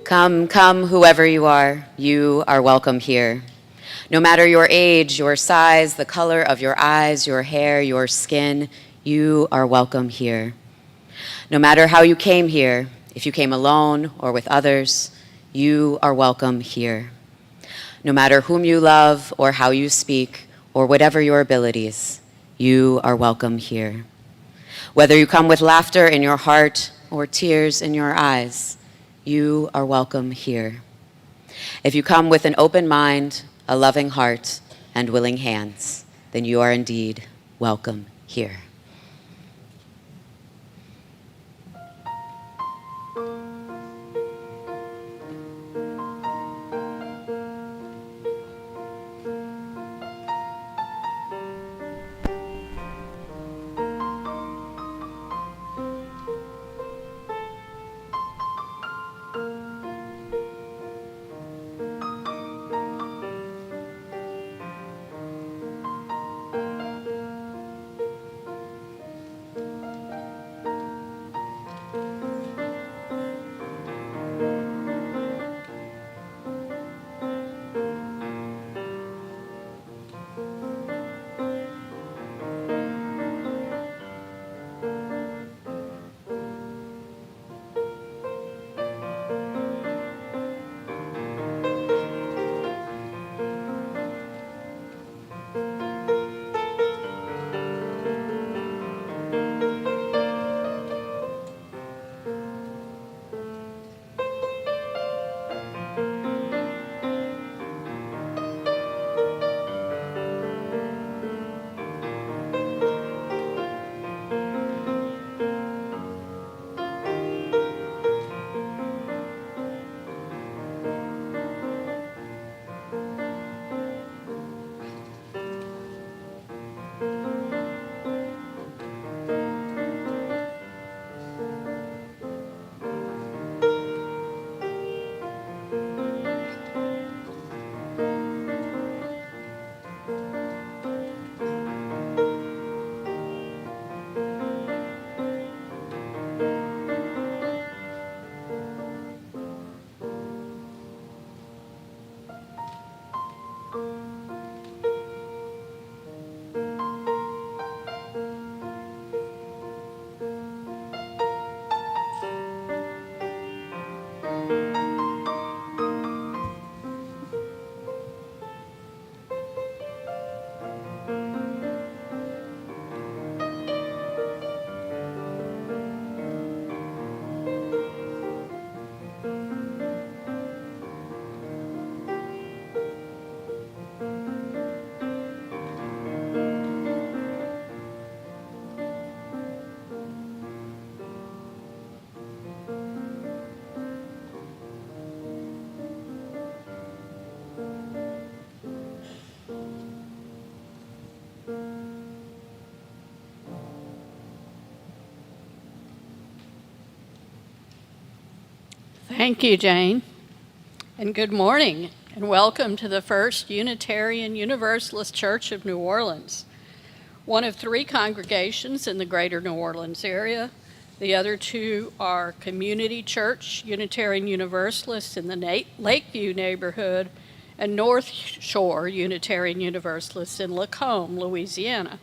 Come, come, whoever you are welcome here. No matter your age, your size, the color of your eyes, your hair, your skin, you are welcome here. No matter how you came here, if you came alone or with others, you are welcome here. No matter whom you love or how you speak or whatever your abilities, you are welcome here. Whether you come with laughter in your heart or tears in your eyes, you are welcome here. If you come with an open mind, a loving heart, and willing hands, then you are indeed welcome here. Thank you, Jane, and good morning, and welcome to the First Unitarian Universalist Church of New Orleans, one of 3 congregations in the greater New Orleans area. The other 2 are Community Church Unitarian Universalists in the Lakeview neighborhood and North Shore Unitarian Universalists in Lacombe, Louisiana.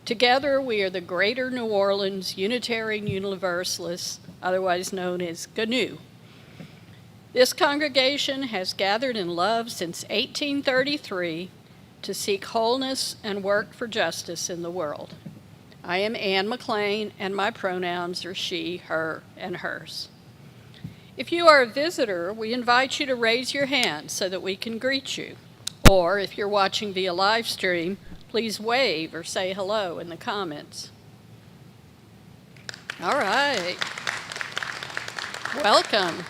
Together, we are the Greater New Orleans Unitarian Universalists, otherwise known as GNU. This congregation has gathered in love since 1833 to seek wholeness and work for justice in the world. I am Ann McLean, and my pronouns are she, her, and hers. If you are a visitor, we invite you to raise your hand so that we can greet you. Or if you're watching via live stream, please wave or say hello in the comments. All right. Welcome.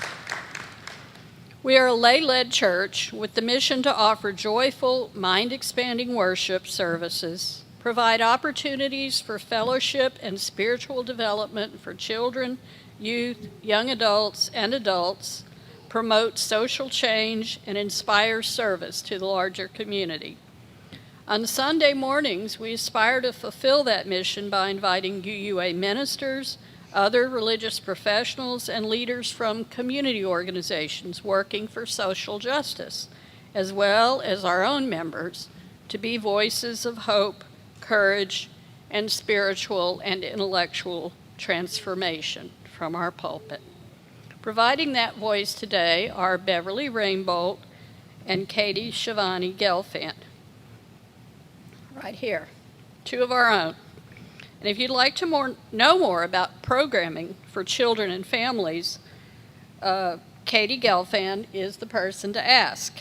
We are a lay-led church with the mission to offer joyful, mind-expanding worship services, provide opportunities for fellowship and spiritual development for children, youth, young adults, and adults, promote social change, and inspire service to the larger community. On Sunday mornings, we aspire to fulfill that mission by inviting UUA ministers, other religious professionals, and leaders from community organizations working for social justice, as well as our own members, to be voices of hope, courage, and spiritual and intellectual transformation from our pulpit. Providing that voice today are Beverly Rainbolt and Katie Shivani Gelfand. Right here, two of our own. And if you'd like to know more about programming for children and families, Katie Gelfand is the person to ask.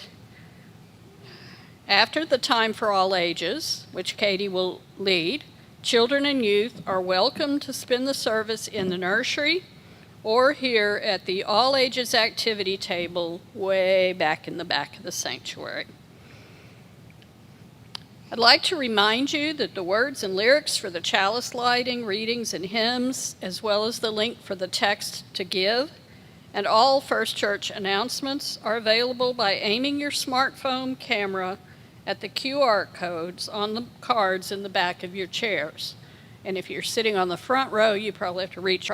After the Time for All Ages, which Katie will lead, children and youth are welcome to spend the service in the nursery or here at the All Ages activity table way back in the back of the sanctuary. I'd like to remind you that the words and lyrics for the chalice lighting, readings, and hymns, as well as the link for the text to give, and all First Church announcements are available by aiming your smartphone camera at the QR codes on the cards in the back of your chairs. And if you're sitting on the front row, you probably have to reach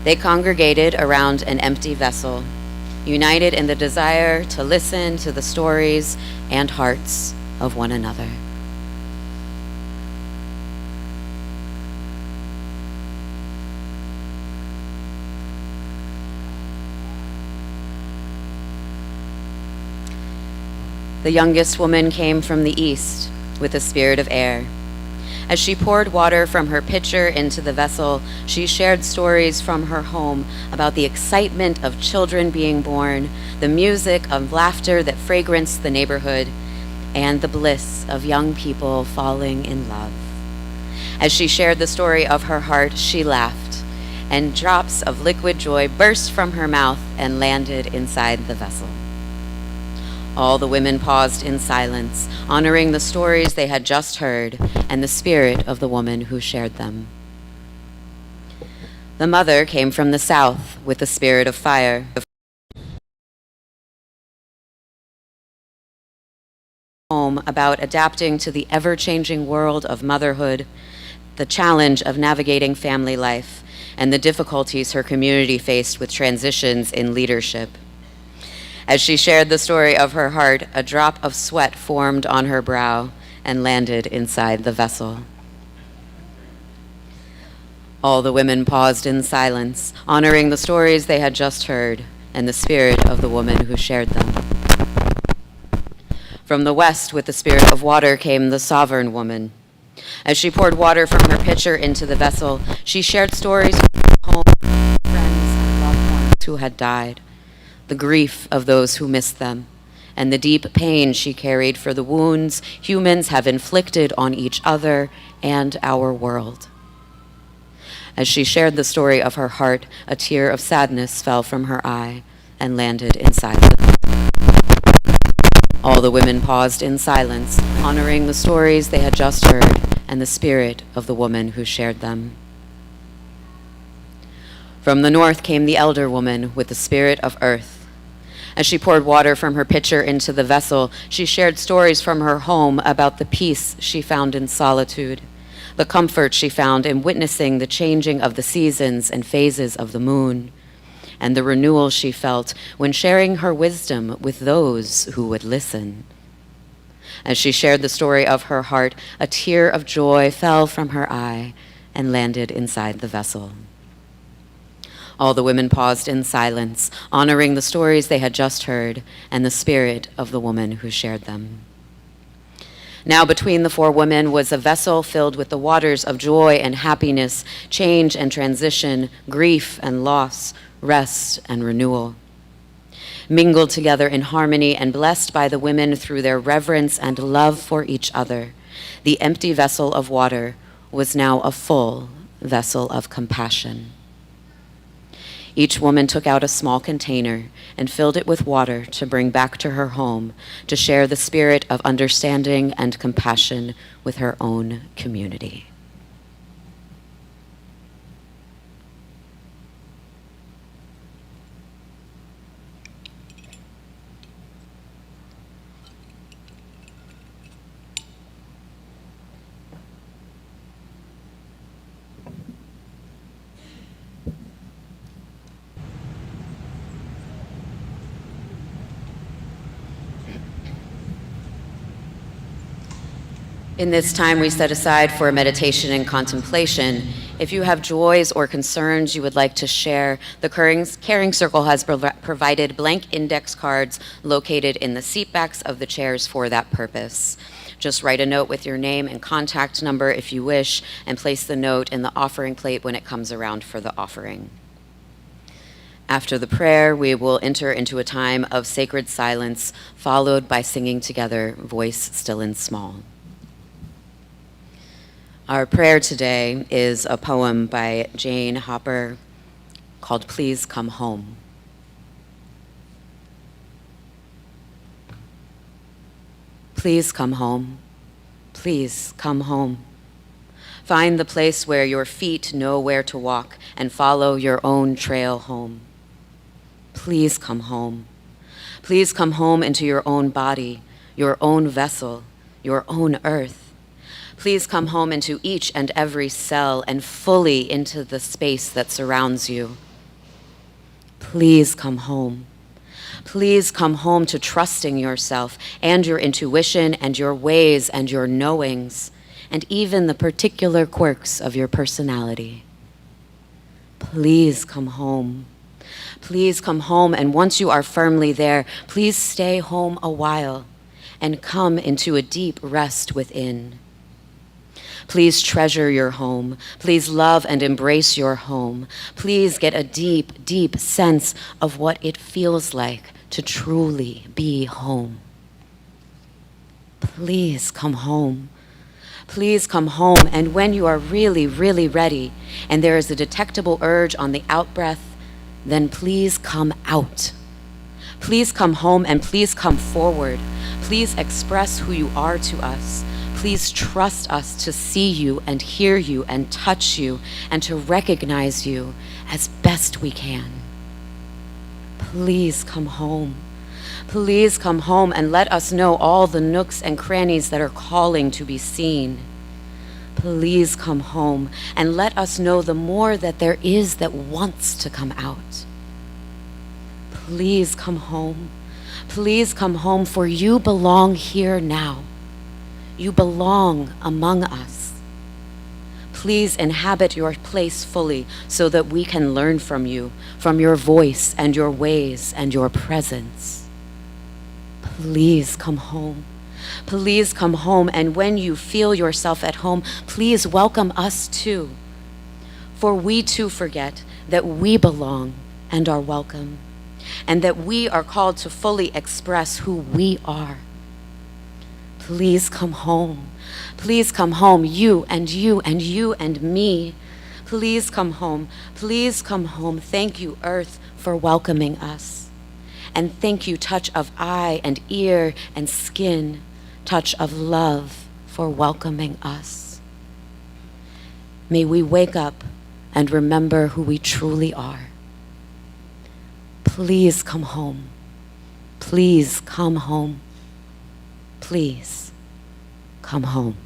They congregated around an empty vessel, united in the desire to listen to the stories and hearts of one another. The youngest woman came from the east with the spirit of air. As she poured water from her pitcher into the vessel, she shared stories from her home about the excitement of children being born, the music of laughter that fragranced the neighborhood, and the bliss of young people falling in love. As she shared the story of her heart, she laughed, and drops of liquid joy burst from her mouth and landed inside the vessel. All the women paused in silence, honoring the stories they had just heard and the spirit of the woman who shared them. The mother came from the south with the spirit of fire. Home about adapting to the ever-changing world of motherhood, the challenge of navigating family life, and the difficulties her community faced with transitions in leadership. As she shared the story of her heart, a drop of sweat formed on her brow and landed inside the vessel. All the women paused in silence, honoring the stories they had just heard and the spirit of the woman who shared them. From the west, with the spirit of water, came the sovereign woman. As she poured water from her pitcher into the vessel, she shared stories from her home, friends, and loved ones who had died, the grief of those who missed them, and the deep pain she carried for the wounds humans have inflicted on each other and our world. As she shared the story of her heart, a tear of sadness fell from her eye and landed inside the vessel. All the women paused in silence, honoring the stories they had just heard and the spirit of the woman who shared them. From the north came the elder woman with the spirit of earth. As she poured water from her pitcher into the vessel, she shared stories from her home about the peace she found in solitude, the comfort she found in witnessing the changing of the seasons and phases of the moon, and the renewal she felt when sharing her wisdom with those who would listen. As she shared the story of her heart, a tear of joy fell from her eye and landed inside the vessel. All the women paused in silence, honoring the stories they had just heard and the spirit of the woman who shared them. Now between the four women was a vessel filled with the waters of joy and happiness, change and transition, grief and loss, rest and renewal. Mingled together in harmony and blessed by the women through their reverence and love for each other, the empty vessel of water was now a full vessel of compassion. Each woman took out a small container and filled it with water to bring back to her home to share the spirit of understanding and compassion with her own community. In this time we set aside for meditation and contemplation, if you have joys or concerns you would like to share, the Caring Circle has provided blank index cards located in the seat backs of the chairs for that purpose. Just write a note with your name and contact number if you wish, and place the note in the offering plate when it comes around for the offering. After the prayer, we will enter into a time of sacred silence, followed by singing together, Voice Still and Small. Our prayer today is a poem by Jane Hopper called Please Come Home. Please come home. Please come home. Find the place where your feet know where to walk and follow your own trail home. Please come home. Please come home into your own body, your own vessel, your own earth. Please come home into each and every cell and fully into the space that surrounds you. Please come home. Please come home to trusting yourself and your intuition and your ways and your knowings and even the particular quirks of your personality. Please come home. Please come home, and once you are firmly there, please stay home a while and come into a deep rest within. Please treasure your home. Please love and embrace your home. Please get a deep, deep sense of what it feels like to truly be home. Please come home. Please come home, and when you are really, really ready, and there is a detectable urge on the out-breath, then please come out. Please come home and please come forward. Please express who you are to us. Please trust us to see you and hear you and touch you and to recognize you as best we can. Please come home. Please come home and let us know all the nooks and crannies that are calling to be seen. Please come home and let us know the more that there is that wants to come out. Please come home. Please come home, for you belong here now. You belong among us. Please inhabit your place fully so that we can learn from you, from your voice and your ways and your presence. Please come home. Please come home, and when you feel yourself at home, please welcome us too. For we too forget that we belong and are welcome, and that we are called to fully express who we are. Please come home. Please come home, you and you and you and me. Please come home. Please come home. Thank you, Earth, for welcoming us. And thank you, touch of eye and ear and skin, touch of love, for welcoming us. May we wake up and remember who we truly are. Please come home. Please come home. Please come home.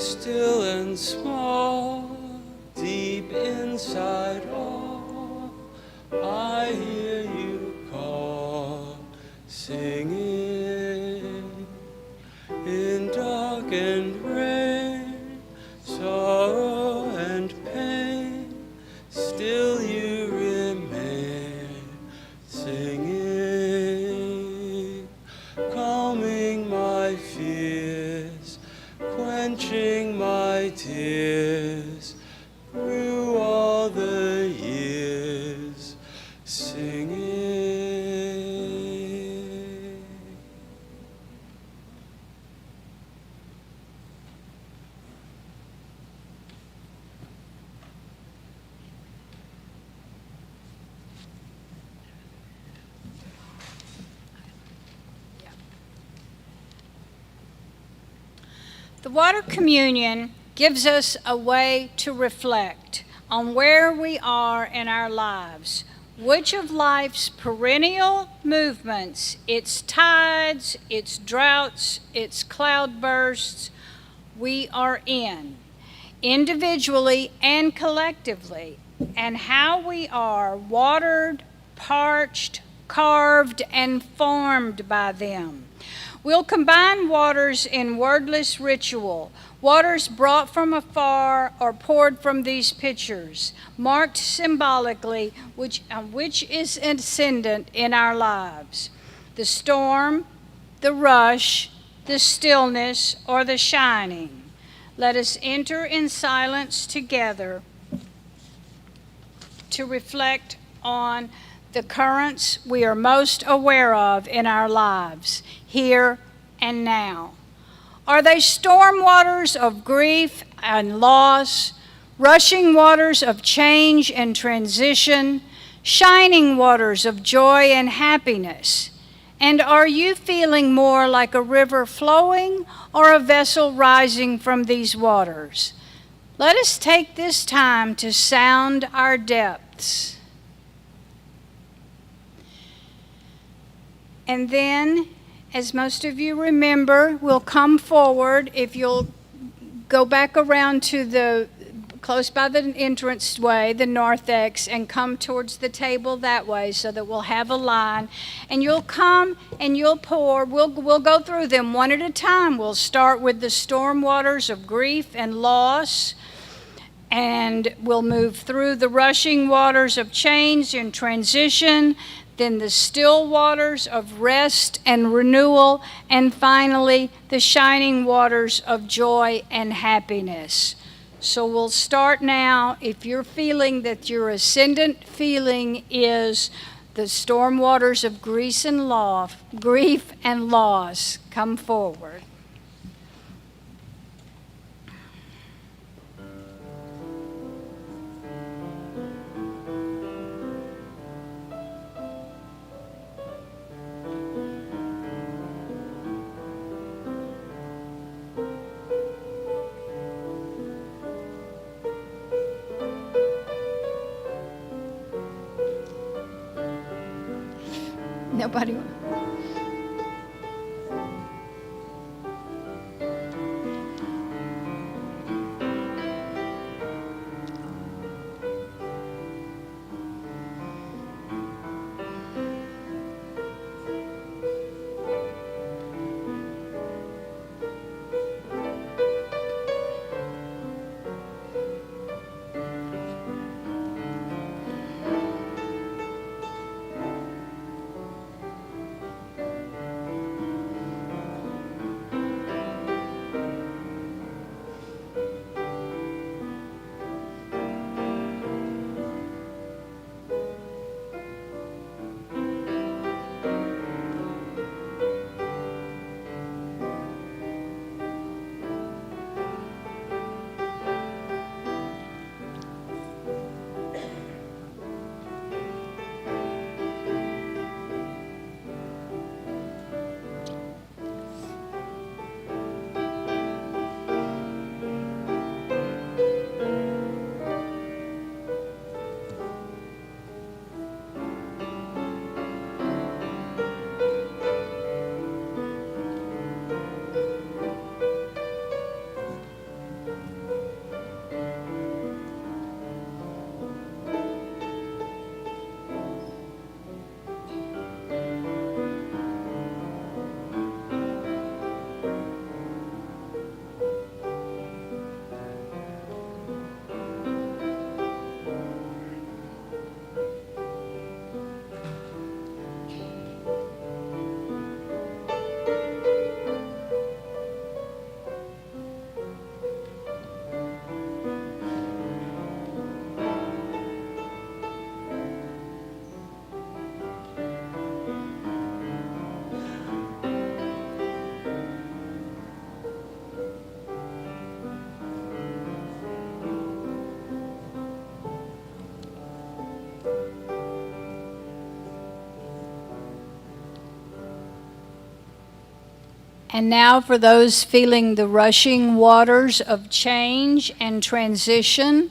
Still and small, deep inside all, I hear you call, singing in dark and rain, sorrow and pain, still you remain, singing, calming my fears, quenching my tears through all the years, singing. The water communion gives us a way to reflect on where we are in our lives, which of life's perennial movements, its tides, its droughts, its cloudbursts, we are in, individually and collectively, and how we are watered, parched, carved, and formed by them. We'll combine waters in wordless ritual, waters brought from afar or poured from these pitchers, marked symbolically which is ascendant in our lives. The storm, the rush, the stillness, or the shining. Let us enter in silence together to reflect on the currents we are most aware of in our lives, here and now. Are they storm waters of grief and loss, rushing waters of change and transition, shining waters of joy and happiness? And are you feeling more like a river flowing or a vessel rising from these waters? Let us take this time to sound our depths. And then, as most of you remember, we'll come forward. If you'll go back around to the close by the entranceway, the narthex, and come towards the table that way so that we'll have a line. And you'll come and you'll pour. We'll go through them one at a time. We'll start with the storm waters of grief and loss. And we'll move through the rushing waters of change and transition, then the still waters of rest and renewal, and finally the shining waters of joy and happiness. So we'll start now. If you're feeling that your ascendant feeling is the storm waters of grief and loss, come forward. Nobody. And now for those feeling the rushing waters of change and transition.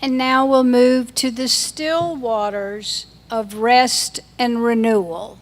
And now we'll move to the still waters of rest and renewal.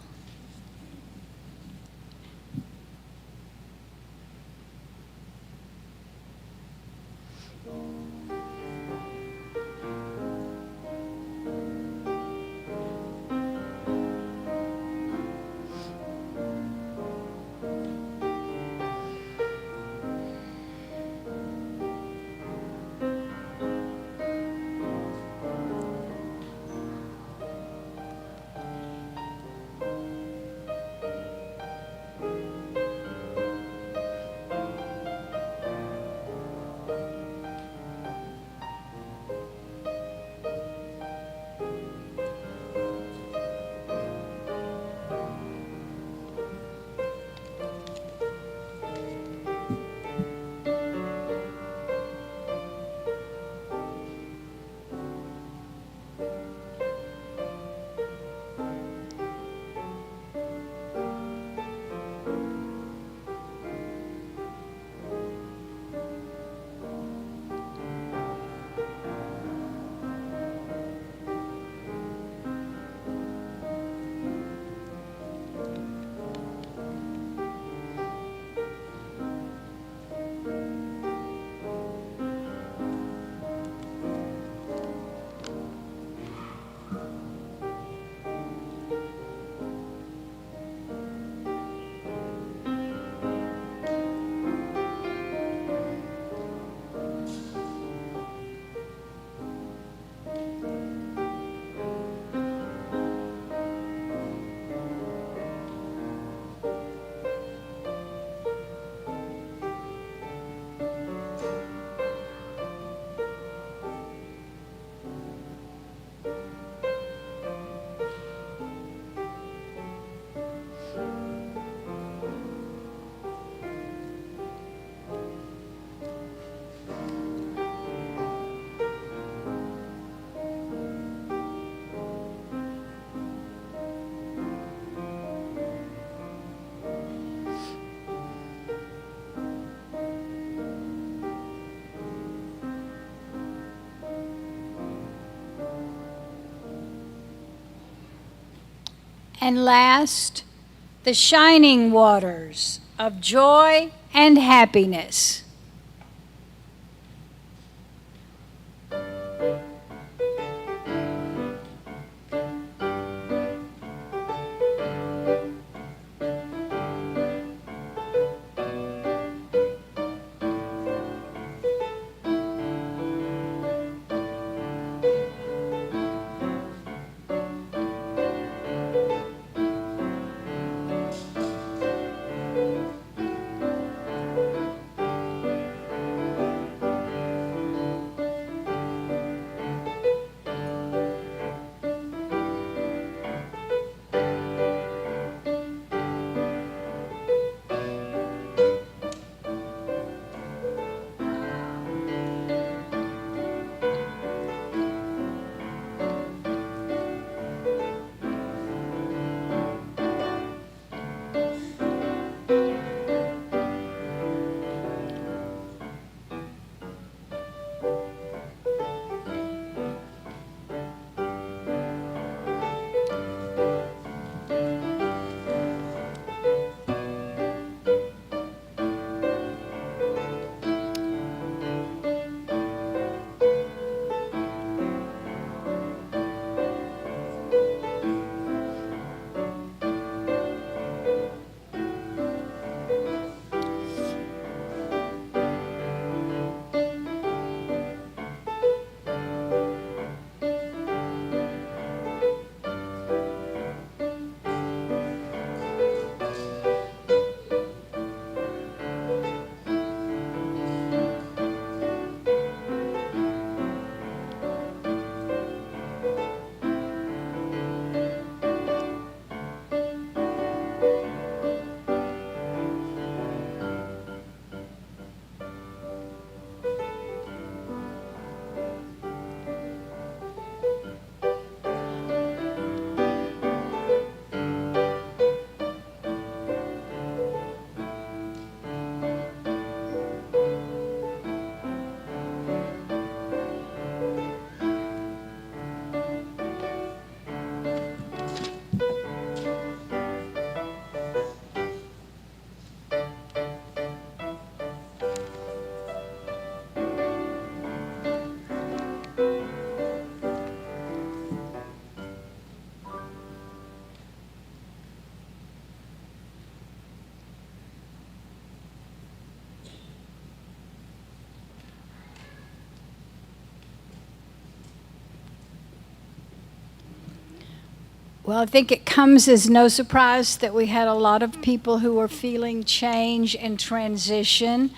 And last, the shining waters of joy and happiness. Well, I think it comes as no surprise that we had a lot of people who were feeling change and transition.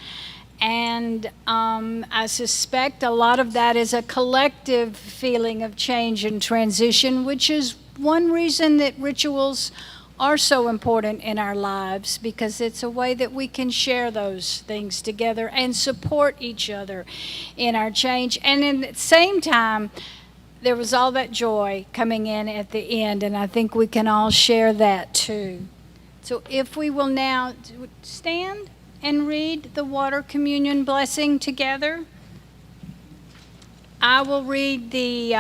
And I suspect a lot of that is a collective feeling of change and transition, which is one reason that rituals are so important in our lives, because it's a way that we can share those things together and support each other in our change. And at the same time, there was all that joy coming in at the end, and I think we can all share that too. So if we will now stand and read the water communion blessing together. I will read the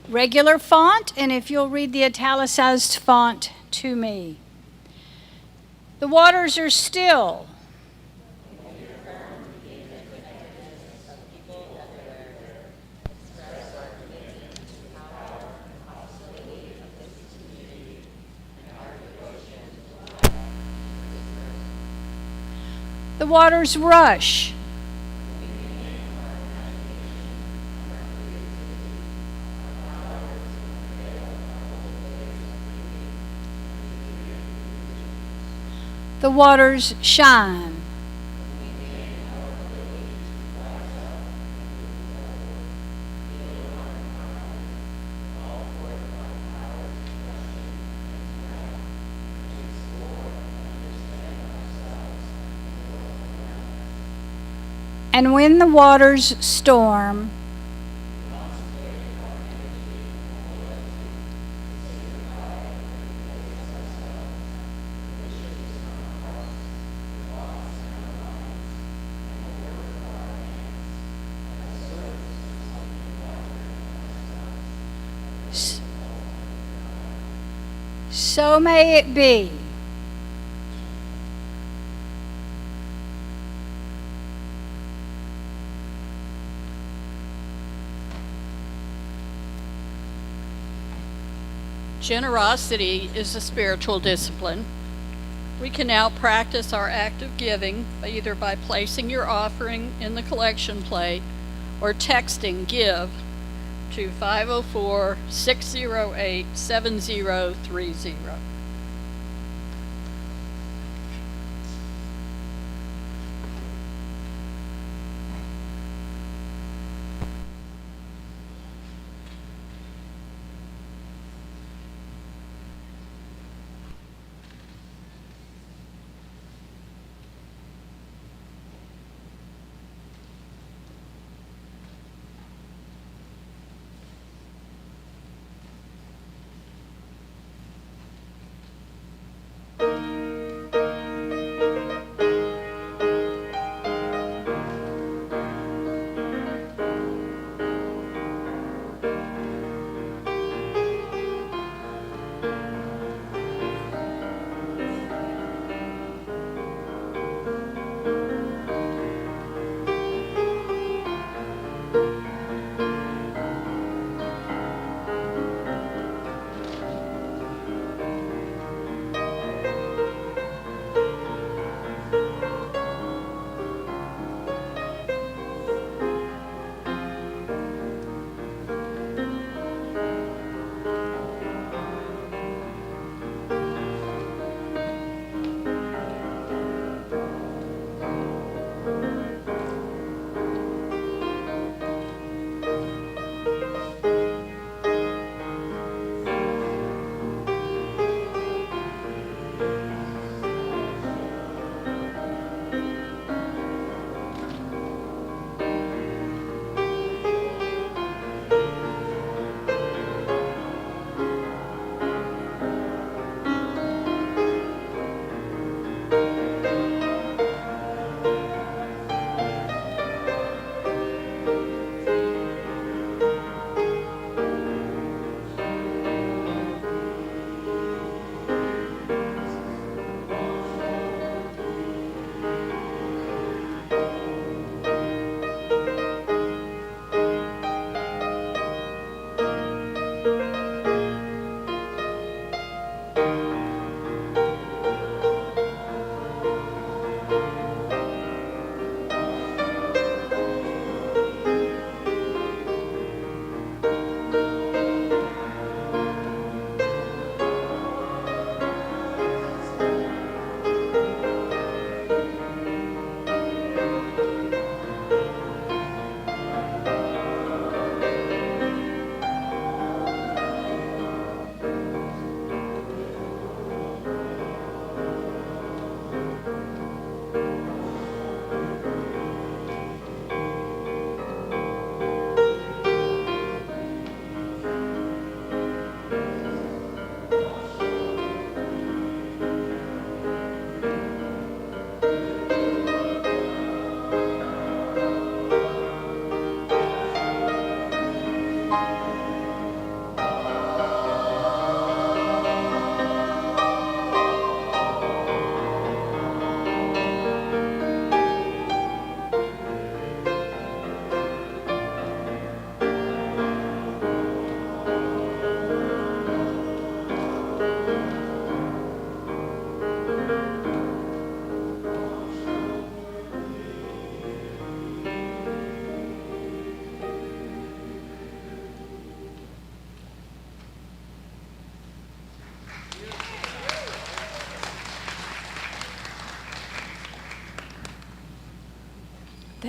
regular font, and if you'll read the italicized font to me. The waters are still. The waters rush. The waters shine. And when the waters storm, So may it be. Generosity is a spiritual discipline. We can now practice our act of giving either by placing your offering in the collection plate or texting GIVE to 504-608-7030.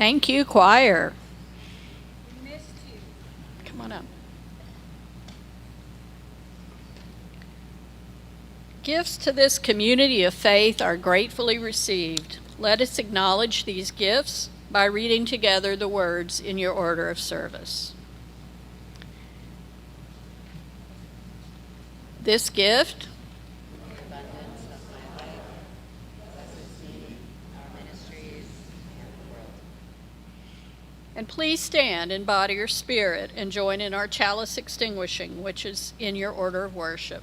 Thank you, choir. We missed you. Come on up. Gifts to this community of faith are gratefully received. Let us acknowledge these gifts by reading together the words in your order of service. This gift and please stand in body or spirit and join in our chalice extinguishing, which is in your order of worship.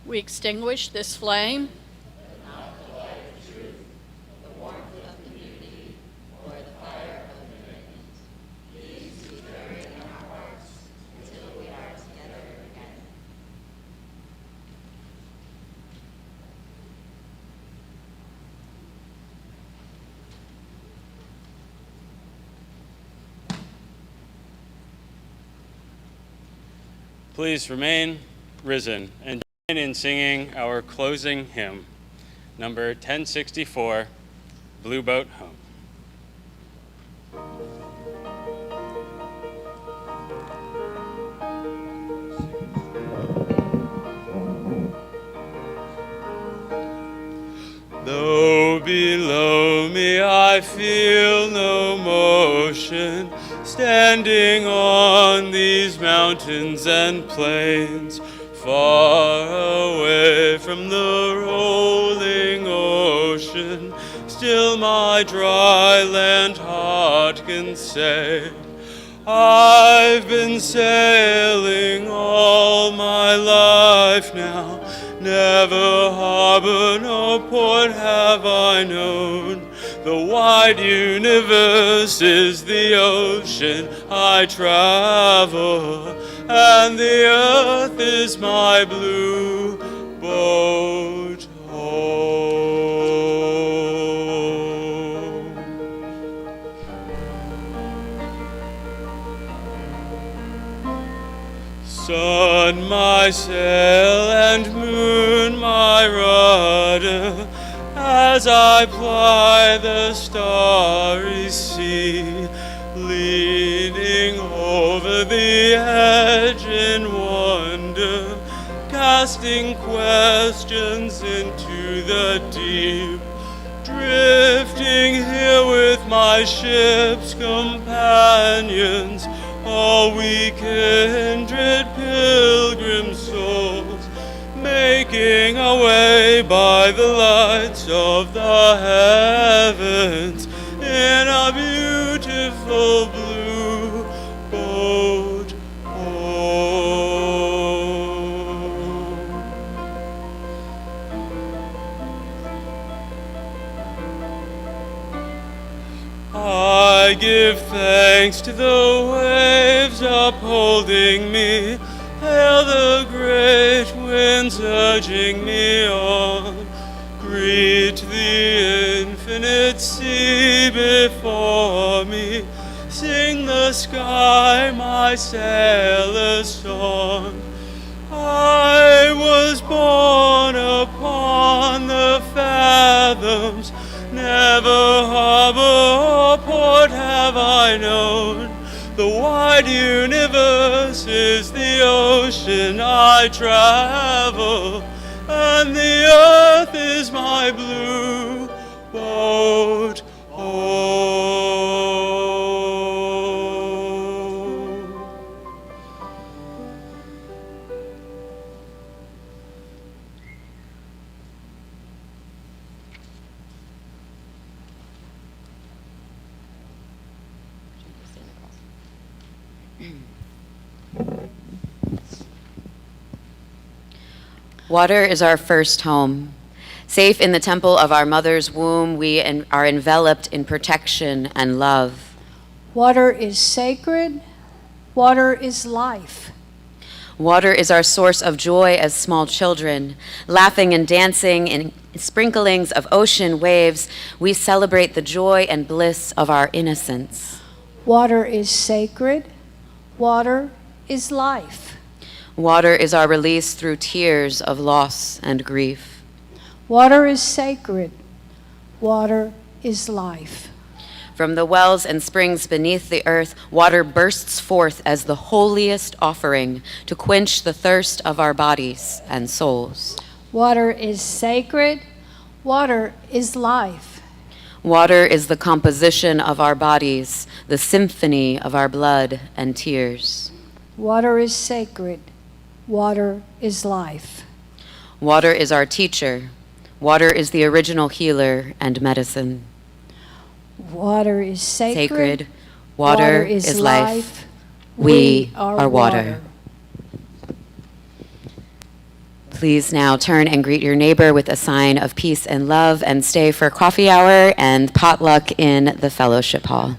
We extinguish this flame Please remain risen and join in singing our closing hymn, number 1064, Blue Boat Home. Though below me I feel no motion, standing on these mountains and plains, far away from the rolling ocean, still my dry land heart can say, I've been sailing all my life now, never harbor nor port have I known. The wide universe is the ocean I travel, and the earth is my blue boat home. Sun my sail and moon my rudder, as I ply the starry sea, leaning over the edge in wonder, casting questions into the deep, drifting here with my ship's companions, all we kindred pilgrim souls, making our way by the lights of the heavens in a beautiful blue boat home. I give thanks to the waves upholding me, hail the great winds urging me on, greet the infinite sea before me, sing the sky my sailor's song. I was born upon the fathoms, never harbor or port have I known. The wide universe is the ocean I travel, and the earth is my blue boat home. Water is our first home. Safe in the temple of our mother's womb, we are enveloped in protection and love. Water is sacred. Water is life. Water is our source of joy as small children. Laughing and dancing in sprinklings of ocean waves, we celebrate the joy and bliss of our innocence. Water is sacred. Water is life. Water is our release through tears of loss and grief. Water is sacred. Water is life. From the wells and springs beneath the earth, water bursts forth as the holiest offering to quench the thirst of our bodies and souls. Water is sacred. Water is life. Water is the composition of our bodies, the symphony of our blood and tears. Water is sacred. Water is life. Water is our teacher. Water is the original healer and medicine. Water is sacred. Water is life. We are water. Please now turn and greet your neighbor with a sign of peace and love, and stay for coffee hour and potluck in the fellowship hall.